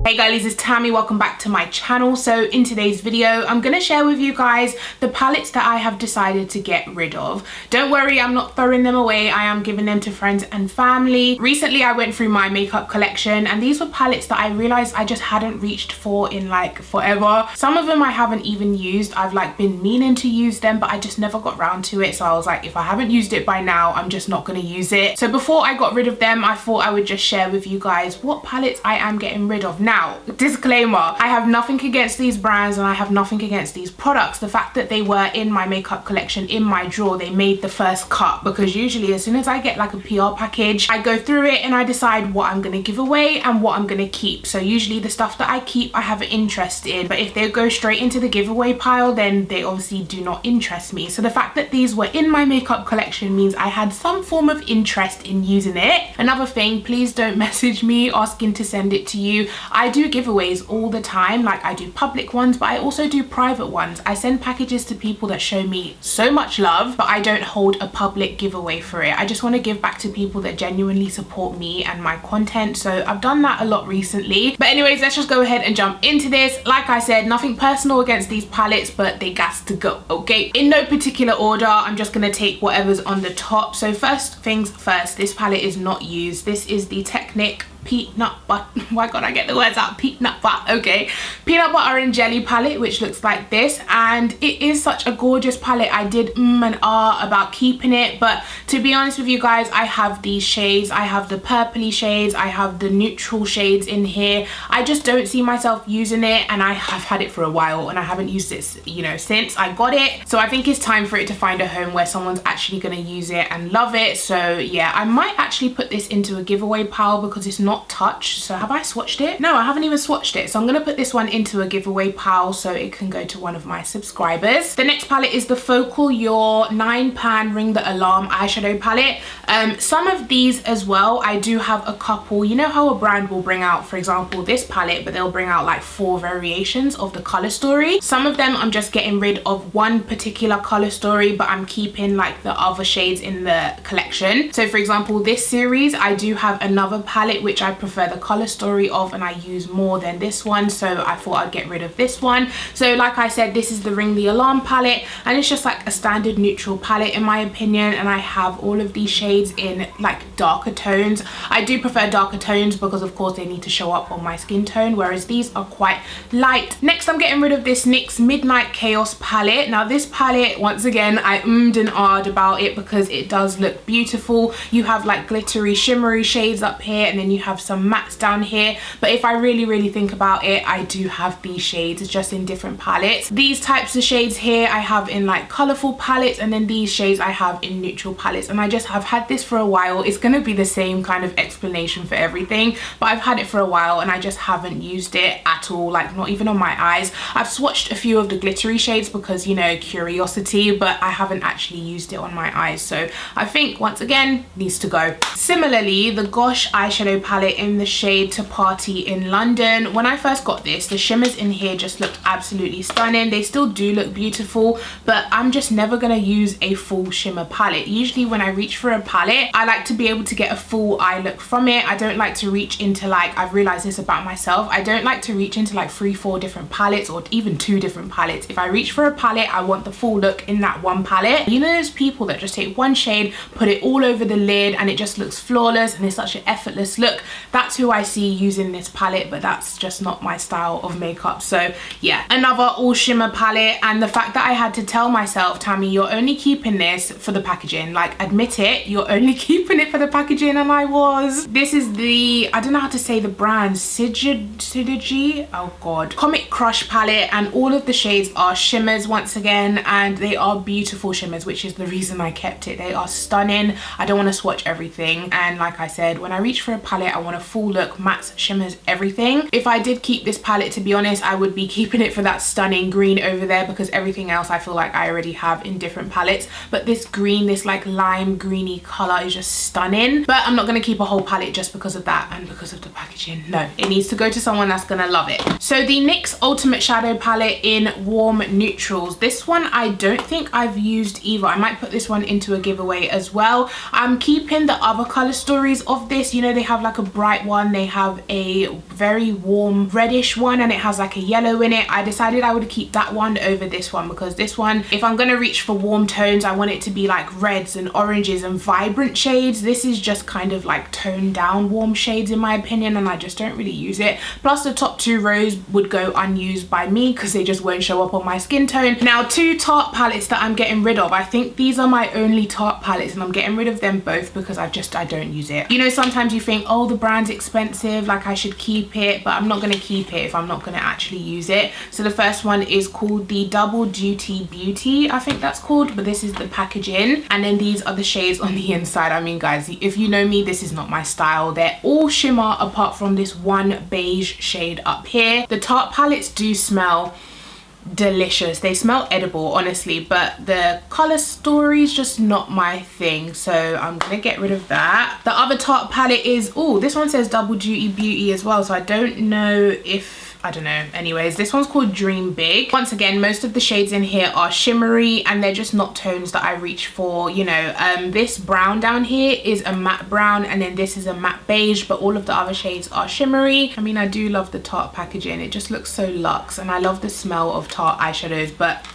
Hey girlies, it's Tammy. Welcome back to my channel. So in today's video, I'm going to share with you guys the palettes that I have decided to get rid of. Don't worry, I'm not throwing them away. I am giving them to friends and family. Recently, I went through my makeup collection and these were palettes that I realized I just hadn't reached for in like forever. Some of them I haven't even used. I've like been meaning to use them, but I just never got round to it. So I was like, if I haven't used it by now, I'm just not going to use it. So before I got rid of them, I thought I would just share with you guys what palettes I am getting rid of. Now, disclaimer, I have nothing against these brands and I have nothing against these products. The fact that they were in my makeup collection in my drawer, they made the first cut, because usually as soon as I get like a PR package, I go through it and I decide what I'm going to give away and what I'm going to keep. So usually the stuff that I keep I have an interest in, but if they go straight into the giveaway pile, then they obviously do not interest me. So the fact that these were in my makeup collection means I had some form of interest in using it. Another thing, please don't message me asking to send it to you. I do giveaways all the time, like I do public ones, but I also do private ones. I send packages to people that show me so much love, but I don't hold a public giveaway for it. I just want to give back to people that genuinely support me and my content. So I've done that a lot recently. But anyways, let's just go ahead and jump into this. Like I said, nothing personal against these palettes, but they gas to go, okay? In no particular order, I'm just going to take whatever's on the top. So first things first, this palette is not used. This is the Technic peanut butter, why can't I get the words out? Peanut butter, okay. Peanut butter and jelly palette, which looks like this, and it is such a gorgeous palette. I did and about keeping it, but to be honest with you guys, I have these shades. I have the purpley shades, I have the neutral shades in here. I just don't see myself using it, and I have had it for a while and I haven't used it, you know, since I got it. So I think it's time for it to find a home where someone's actually going to use it and love it. So yeah, I might actually put this into a giveaway pile because it's not touched. So have I swatched it? No, I haven't even swatched it. So I'm going to put this one into a giveaway pile so it can go to one of my subscribers. The next palette is the Focal Your 9 Pan Ring the Alarm eyeshadow palette. Some of these as well, I do have a couple. You know how a brand will bring out, for example, this palette, but they'll bring out like 4 variations of the color story. Some of them I'm just getting rid of one particular color story, but I'm keeping like the other shades in the collection. So for example, this series, I do have another palette which I prefer the color story of and I use more than this one, so I thought I'd get rid of this one. So like I said, this is the Ring the Alarm palette, and it's just like a standard neutral palette in my opinion, and I have all of these shades in like darker tones. I do prefer darker tones because of course they need to show up on my skin tone, whereas these are quite light. Next, I'm getting rid of this NYX Midnight Chaos palette. Now this palette, once again, I and ahed about it because it does look beautiful. You have like glittery shimmery shades up here, and then you have some mattes down here, but if I really think about it, I do have these shades just in different palettes. These types of shades here I have in like colorful palettes, and then these shades I have in neutral palettes, and I just have had this for a while. It's going to be the same kind of explanation for everything, but I've had it for a while and I just haven't used it at all, like not even on my eyes. I've swatched a few of the glittery shades because, you know, curiosity, but I haven't actually used it on my eyes, so I think once again needs to go. Similarly, the Gosh eyeshadow palette in the shade To Party in London. When I first got this, the shimmers in here just looked absolutely stunning. They still do look beautiful, but I'm just never gonna use a full shimmer palette. Usually when I reach for a palette, I like to be able to get a full eye look from it. I don't like to reach into like, I've realized this about myself, I don't like to reach into like 3-4 different palettes or even 2 different palettes. If I reach for a palette, I want the full look in that one palette. You know those people that just take one shade, put it all over the lid, and it just looks flawless and it's such an effortless look? That's who I see using this palette, but that's just not my style of makeup. So yeah, another all shimmer palette, and the fact that I had to tell myself, Tammy, you're only keeping this for the packaging, like admit it, you're only keeping it for the packaging, and I was. This is the, I don't know how to say the brand, Syzygy, oh god, Comet Crush palette, and all of the shades are shimmers once again, and they are beautiful shimmers, which is the reason I kept it. They are stunning. I don't want to swatch everything, and like I said, when I reach for a palette, I want a full look, mattes, shimmers, everything. If I did keep this palette, to be honest, I would be keeping it for that stunning green over there, because everything else I feel like I already have in different palettes, but this green, this like lime greeny color is just stunning. But I'm not going to keep a whole palette just because of that and because of the packaging. No, it needs to go to someone that's gonna love it. So the NYX Ultimate Shadow palette in Warm Neutrals. This one I don't think I've used either. I might put this one into a giveaway as well. I'm keeping the other color stories of this. You know, they have like a bright one, they have a very warm reddish one, and it has like a yellow in it. I decided I would keep that one over this one because this one, if I'm gonna reach for warm tones, I want it to be like reds and oranges and vibrant shades. This is just kind of like toned down warm shades in my opinion, and I just don't really use it. Plus the top 2 rows would go unused by me because they just won't show up on my skin tone. Now 2 Tarte palettes that I'm getting rid of. I think these are my only Tarte palettes, and I'm getting rid of them both because I don't use it. You know, sometimes you think, oh, the brand's expensive, like I should keep it, but I'm not gonna keep it if I'm not gonna actually use it. So the first one is called the Double Duty Beauty, I think that's called, but this is the packaging, and then these are the shades on the inside. I mean guys, if you know me, this is not my style. They're all shimmer apart from this one beige shade up here. The Tarte palettes do smell delicious, they smell edible honestly, but the color story is just not my thing, so I'm gonna get rid of that. The other Tarte palette is, oh, this one says Double Duty Beauty as well, so I don't know if, I don't know. Anyways, this one's called Dream Big. Once again, most of the shades in here are shimmery, and they're just not tones that I reach for, you know. This brown down here is a matte brown, and then this is a matte beige, but all of the other shades are shimmery. I mean, I do love the Tarte packaging. It just looks so luxe, and I love the smell of Tarte eyeshadows, but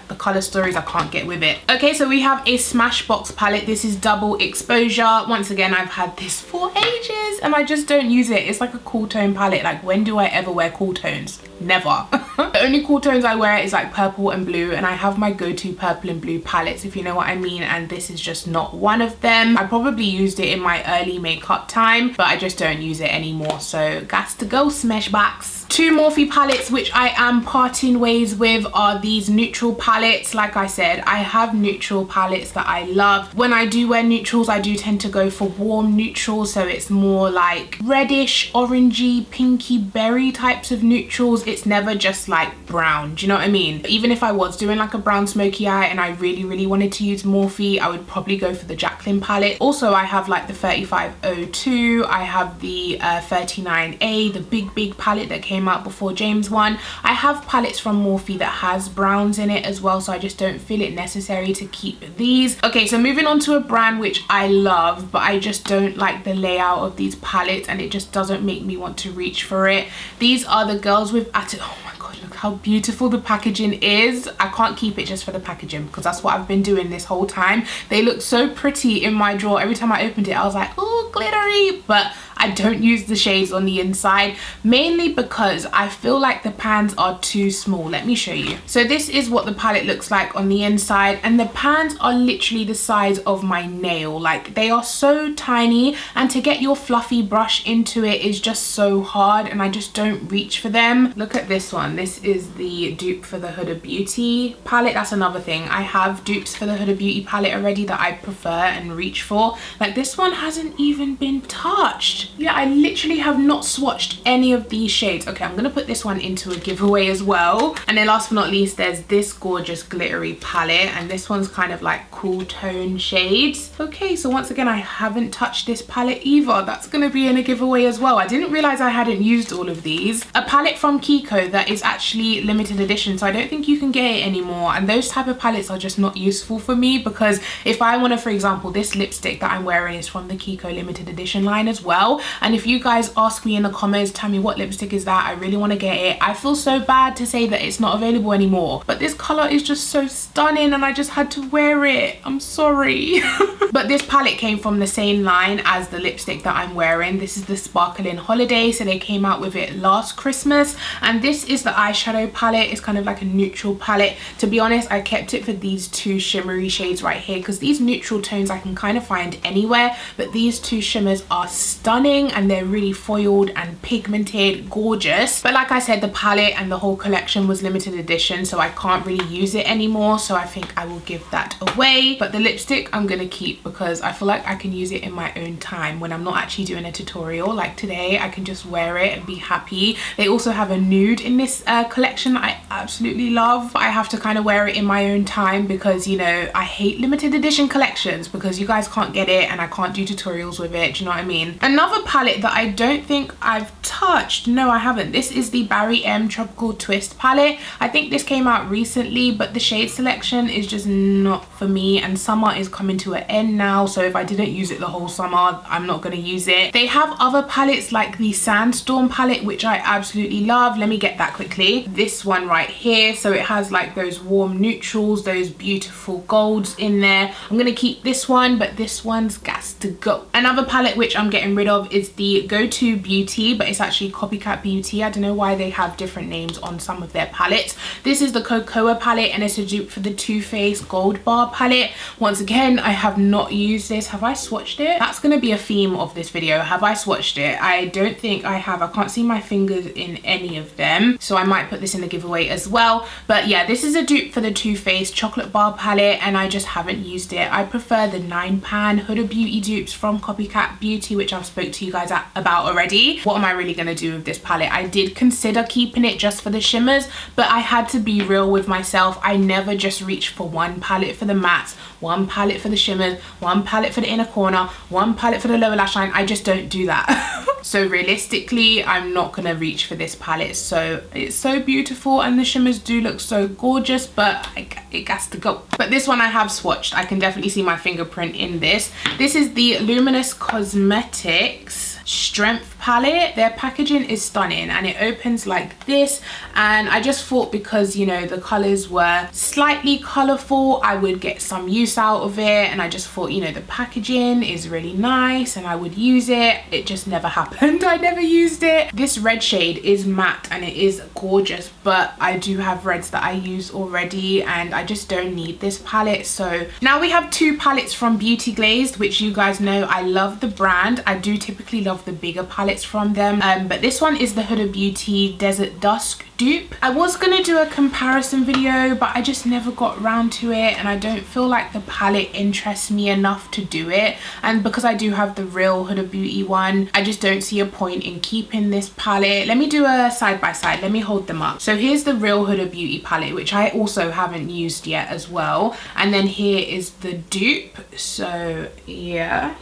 the color stories, I can't get with it. Okay, so we have a Smashbox palette. This is Double Exposure. Once again, I've had this for ages and I just don't use it. It's like a cool tone palette. Like, when do I ever wear cool tones? Never. The only cool tones I wear is like purple and blue, and I have my go-to purple and blue palettes, if you know what I mean, and this is just not one of them. I probably used it in my early makeup time, but I just don't use it anymore, so gots to go, Smashbox. 2 Morphe palettes which I am parting ways with are these neutral palettes. Like I said, I have neutral palettes that I love. When I do wear neutrals, I do tend to go for warm neutrals, so it's more like reddish, orangey, pinky berry types of neutrals. It's never just like brown, do you know what I mean? Even if I was doing like a brown smoky eye and I really wanted to use Morphe, I would probably go for the Jacqueline palette. Also, I have like the 3502, I have the 39A, the big palette that came out before James one. I have palettes from Morphe that has browns in it as well, so I just don't feel it necessary to keep these. Okay, so moving on to a brand which I love, but I just don't like the layout of these palettes, and it just doesn't make me want to reach for it. These are the Girls with Attitude. Oh my god, look how beautiful the packaging is. I can't keep it just for the packaging because that's what I've been doing this whole time. They look so pretty in my drawer. Every time I opened it, I was like, oh, glittery, but I don't use the shades on the inside, mainly because I feel like the pans are too small. Let me show you. So this is what the palette looks like on the inside, and the pans are literally the size of my nail. Like, they are so tiny, and to get your fluffy brush into it is just so hard, and I just don't reach for them. Look at this one. This is the dupe for the Huda Beauty palette. That's another thing. I have dupes for the Huda Beauty palette already that I prefer and reach for. Like, this one hasn't even been touched. Yeah, I literally have not swatched any of these shades. Okay, I'm gonna put this one into a giveaway as well. And then last but not least, there's this gorgeous glittery palette, and this one's kind of like cool tone shades. Okay, so once again, I haven't touched this palette either. That's gonna be in a giveaway as well. I didn't realize I hadn't used all of these. A palette from Kiko that is actually limited edition, so I don't think you can get it anymore, and those type of palettes are just not useful for me, because if I want to, for example, this lipstick that I'm wearing is from the Kiko limited edition line as well, and if you guys ask me in the comments, Tammy, what lipstick is that? I really want to get it. I feel so bad to say that it's not available anymore, but this color is just so stunning and I just had to wear it. I'm sorry. But this palette came from the same line as the lipstick that I'm wearing. This is the Sparkling Holiday, so they came out with it last Christmas, and this is the eyeshadow palette. It's kind of like a neutral palette. To be honest, I kept it for these 2 shimmery shades right here, because these neutral tones I can kind of find anywhere, but these 2 shimmers are stunning and they're really foiled and pigmented, gorgeous. But like I said, the palette and the whole collection was limited edition, so I can't really use it anymore, so I think I will give that away. But the lipstick I'm gonna keep, because I feel like I can use it in my own time when I'm not actually doing a tutorial. Like today, I can just wear it and be happy. They also have a nude in this collection that I absolutely love, but I have to kind of wear it in my own time because, you know, I hate limited edition collections because you guys can't get it and I can't do tutorials with it. Do you know what I mean? Another palette that I don't think I've touched. No, I haven't. This is the Barry M Tropical Twist palette. I think this came out recently, but the shade selection is just not for me, and summer is coming to an end now, so if I didn't use it the whole summer, I'm not going to use it. They have other palettes like the Sandstorm palette, which I absolutely love. Let me get that quickly. This one right here, so it has like those warm neutrals, those beautiful golds in there. I'm going to keep this one, but this one's gas to go. Another palette which I'm getting rid of is the Go To Beauty, but it's actually Copycat Beauty. I don't know why they have different names on some of their palettes. This is the Cocoa palette, and it's a dupe for the Too Faced Gold Bar palette. Once again, I have not used this. Have I swatched it? That's going to be a theme of this video. Have I swatched it? I don't think I have. I can't see my fingers in any of them, so I might put this in the giveaway as well. But yeah, this is a dupe for the Too Faced Chocolate Bar palette, and I just haven't used it. I prefer the 9pan Huda Beauty dupes from Copycat Beauty, which I've spoke to you guys about already. What am I really going to do with this palette? I did consider keeping it just for the shimmers, but I had to be real with myself. I never just reach for one palette for the mattes, one palette for the shimmers, one palette for the inner corner, one palette for the lower lash line. I just don't do that. So realistically, I'm not gonna reach for this palette. So it's so beautiful and the shimmers do look so gorgeous, but it has to go. But this one I have swatched. I can definitely see my fingerprint in this. This is the Luminous Cosmetics Strength palette. Their packaging is stunning and it opens like this, and I just thought because, you know, the colors were slightly colorful, I would get some use out of it, and I just thought, you know, the packaging is really nice and I would use it. It just never happened. I never used it. This red shade is matte and it is gorgeous, but I do have reds that I use already and I just don't need this palette. So now we have two palettes from Beauty Glazed, which you guys know I love the brand. I do typically love the bigger palettes from them, but this one is the Huda Beauty Desert Dusk dupe. I was gonna do a comparison video, but I just never got around to it, and I don't feel like the palette interests me enough to do it. And because I do have the real Huda Beauty one, I just don't see a point in keeping this palette. Let me do a side by side. Let me hold them up. So here's the real Huda Beauty palette, which I also haven't used yet as well, and then here is the dupe. So yeah.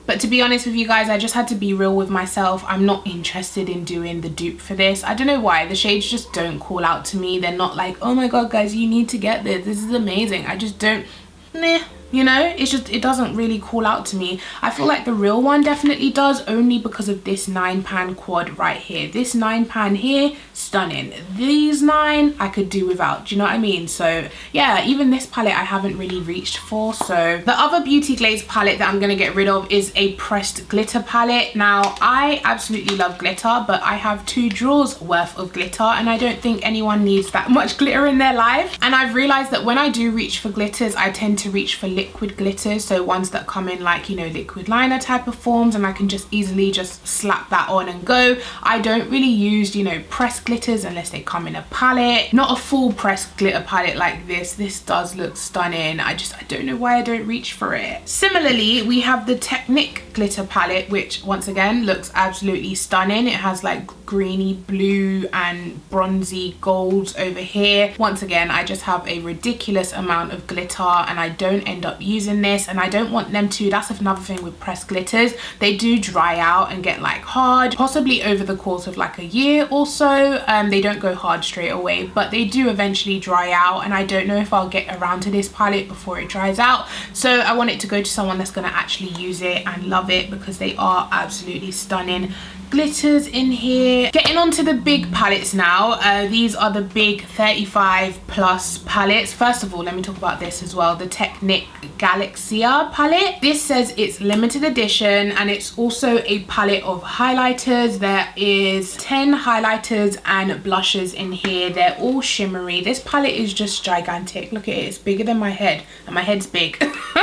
But to be honest with you guys, I just had to be real with myself. I'm not interested in doing the dupe for this. I don't know why. The shades just don't call out to me. They're not like, oh my god guys, you need to get this. This is amazing. I just don't, you know, it's just, it doesn't really call out to me. I feel like the real one definitely does, only because of this 9pan quad right here. This 9pan here, stunning. These 9 I could do without, do you know what I mean? So yeah, even this palette I haven't really reached for. So the other Beauty Glaze palette that I'm gonna get rid of is a pressed glitter palette. Now I absolutely love glitter, but I have 2 drawers worth of glitter and I don't think anyone needs that much glitter in their life. And I've realized that when I do reach for glitters, I tend to reach for liquid glitters, so ones that come in like, you know, liquid liner type of forms, and I can just easily just slap that on and go. I don't really use, you know, pressed glitters unless they come in a palette. Not a full pressed glitter palette like this. This does look stunning. I don't know why I don't reach for it. Similarly, we have the Technique glitter palette, which once again looks absolutely stunning. It has like greeny blue and bronzy golds over here. Once again, I just have a ridiculous amount of glitter and I don't end up using this, and I don't want them to. That's another thing with pressed glitters. They do dry out and get like hard, possibly over the course of like a year or so. They don't go hard straight away, but they do eventually dry out, and I don't know if I'll get around to this palette before it dries out. So I want it to go to someone that's going to actually use it and love it, because they are absolutely stunning glitters in here. Getting on to the big palettes now. These are the big 35+ palettes. First of all, let me talk about this as well, the Technique Galaxia palette. This says it's limited edition, and it's also a palette of highlighters. There is 10 highlighters and blushes in here. They're all shimmery. This palette is just gigantic. Look at it, it's bigger than my head, and my head's big.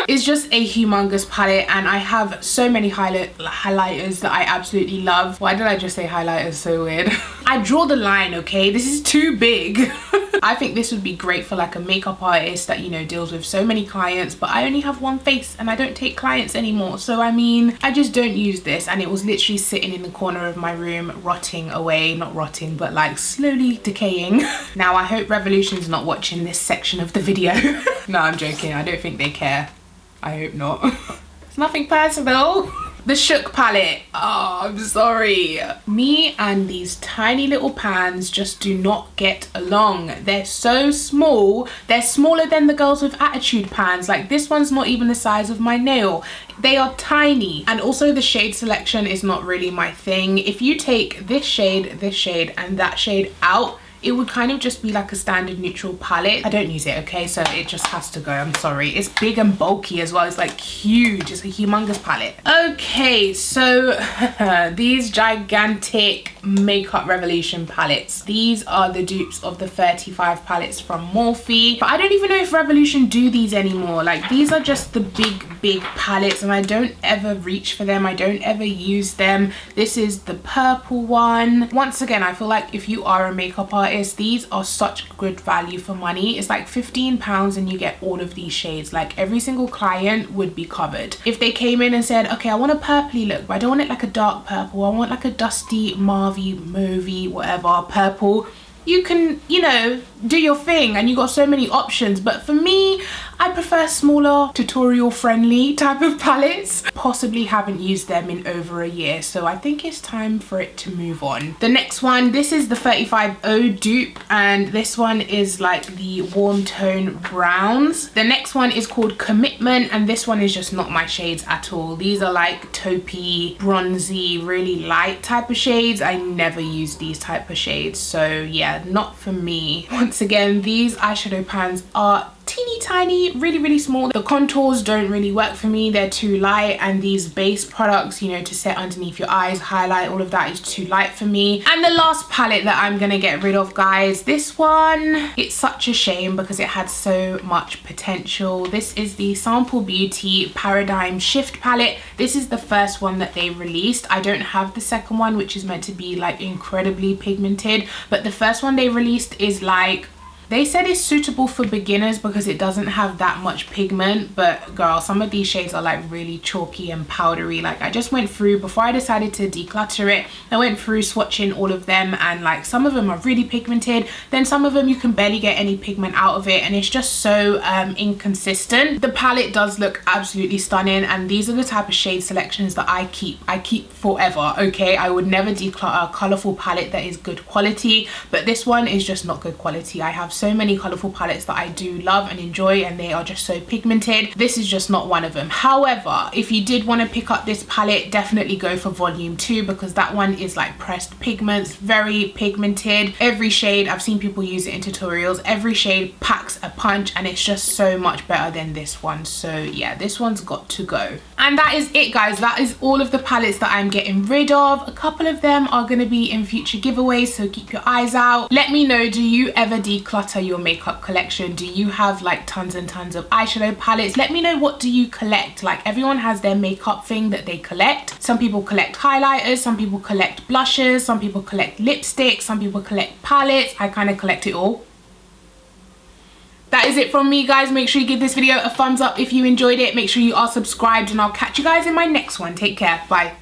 It's just a humongous palette, and I have so many highlighters that I absolutely love. Why did I just say highlighters? So weird. I draw the line, okay? This is too big. I think this would be great for like a makeup artist that, you know, deals with so many clients, but I only have one face and I don't take clients anymore. So I mean, I just don't use this, and it was literally sitting in the corner of my room rotting away. Not rotting, but like slowly decaying. Now I hope Revolution's not watching this section of the video. No, I'm joking. I don't think they care. I hope not. It's nothing personal. The Shook palette. Oh, I'm sorry. Me and these tiny little pans just do not get along. They're so small. They're smaller than the Girls with Attitude pans. Like, this one's not even the size of my nail. They are tiny. And also the shade selection is not really my thing. If you take this shade, and that shade out, it would kind of just be like a standard neutral palette. I don't use it, okay? So it just has to go, I'm sorry. It's big and bulky as well. It's like huge. It's a humongous palette. Okay, so these gigantic Makeup Revolution palettes. These are the dupes of the 35 palettes from Morphe. But I don't even know if Revolution do these anymore. Like, these are just the big palettes, and I don't ever reach for them. I don't ever use them. This is the purple one. Once again, I feel like if you are a makeup artist, these are such good value for money. It's like £15 and you get all of these shades. Like, every single client would be covered. If they came in and said, okay, I want a purpley look, but I don't want it like a dark purple. I want like a dusty, mauvey, whatever, purple. You can, you know, do your thing, and you got so many options. But for me, I prefer smaller, tutorial friendly type of palettes. Possibly haven't used them in over a year, so I think it's time for it to move on. The next one, this is the 35O dupe, and this one is like the warm tone browns. The next one is called Commitment, and this one is just not my shades at all. These are like taupey, bronzy, really light type of shades. I never use these type of shades, so yeah, not for me. Once again, these eyeshadow pans are teeny tiny, really small. The contours don't really work for me. They're too light, and these base products, you know, to set underneath your eyes, highlight, all of that is too light for me. And the last palette that I'm gonna get rid of, guys, this one, it's such a shame because it had so much potential. This is the Sample Beauty Paradigm Shift palette. This is the first one that they released. I don't have the second one, which is meant to be like incredibly pigmented, but the first one they released is like, they said it's suitable for beginners because it doesn't have that much pigment, but girl, some of these shades are like really chalky and powdery. Like, I just went through, before I decided to declutter it, I went through swatching all of them, and like some of them are really pigmented, then some of them you can barely get any pigment out of it, and it's just so inconsistent. The palette does look absolutely stunning, and these are the type of shade selections that I keep forever, okay? I would never declutter a colorful palette that is good quality, but this one is just not good quality. I have so many colorful palettes that I do love and enjoy, and they are just so pigmented. This is just not one of them. However, if you did want to pick up this palette, definitely go for volume 2, because that one is like pressed pigments, very pigmented. Every shade, I've seen people use it in tutorials, every shade packs a punch, and it's just so much better than this one. So yeah, this one's got to go. And that is it, guys. That is all of the palettes that I'm getting rid of. A couple of them are going to be in future giveaways, so keep your eyes out. Let me know, do you ever declutter your makeup collection? Do you have like tons and tons of eyeshadow palettes? Let me know, what do you collect? Like, everyone has their makeup thing that they collect. Some people collect highlighters, some people collect blushes, some people collect lipsticks, some people collect palettes. I kind of collect it all. That is it from me, guys. Make sure you give this video a thumbs up if you enjoyed it. Make sure you are subscribed, and I'll catch you guys in my next one. Take care. Bye.